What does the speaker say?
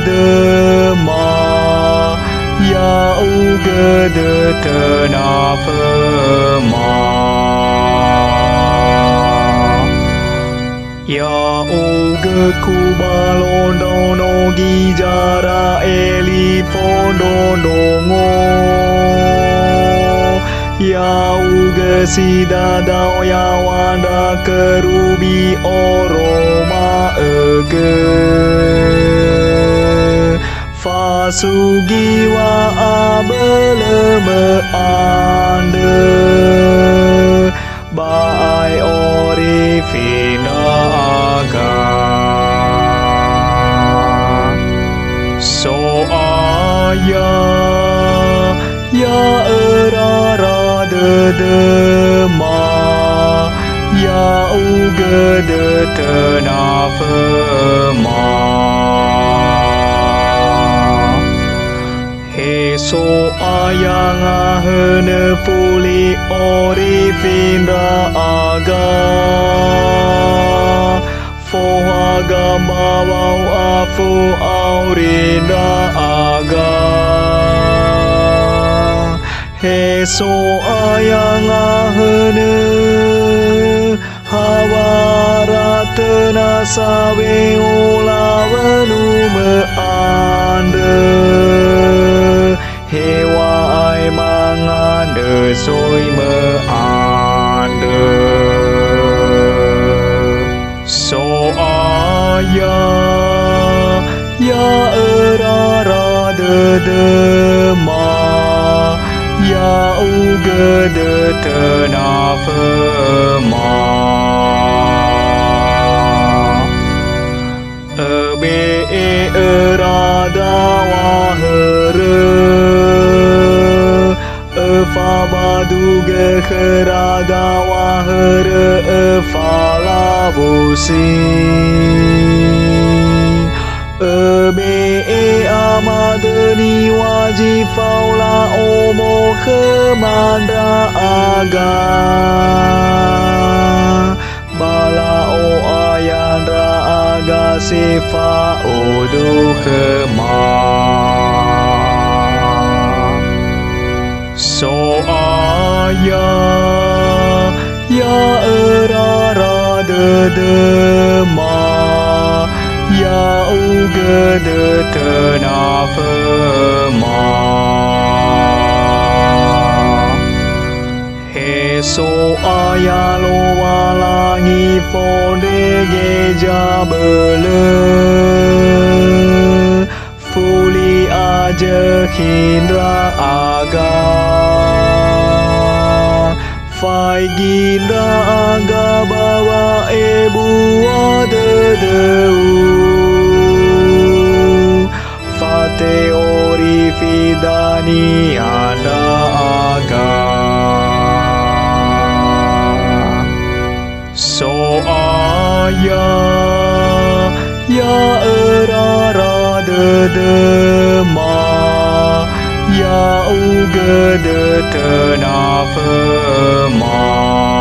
de ma ya uga de tenafa ma ya uga kubalondono gijara elifondondongo ya uga sidadao ya wanda kerubi oroma ege fasugiwa abeleme ande baai orifina aga so aya ya erara de ma ya uga de tenafa ma so ayang ahene puli orifindra aga fohaga bawau afu aurindra aga so ayang ahene hawaratena sawe ulawenu me ande hewa ai mangande soi me ande so aya ya erara de ma ya uga de tenafa ma ebe erada wahere fabaduge kerada wahere falabusi ebe amadeni wajifaula omo kemandra aga bala o ayandra aga sifa udu kema so aya ya erara de ma ya uga de tenafa ma so aya lo walangi fonde geja bele fuli aja hindra aga fai ginda aga bawa ebu adedeu fate ori fidani anda aga so aya ya erara de ma ya uga de tenafa ma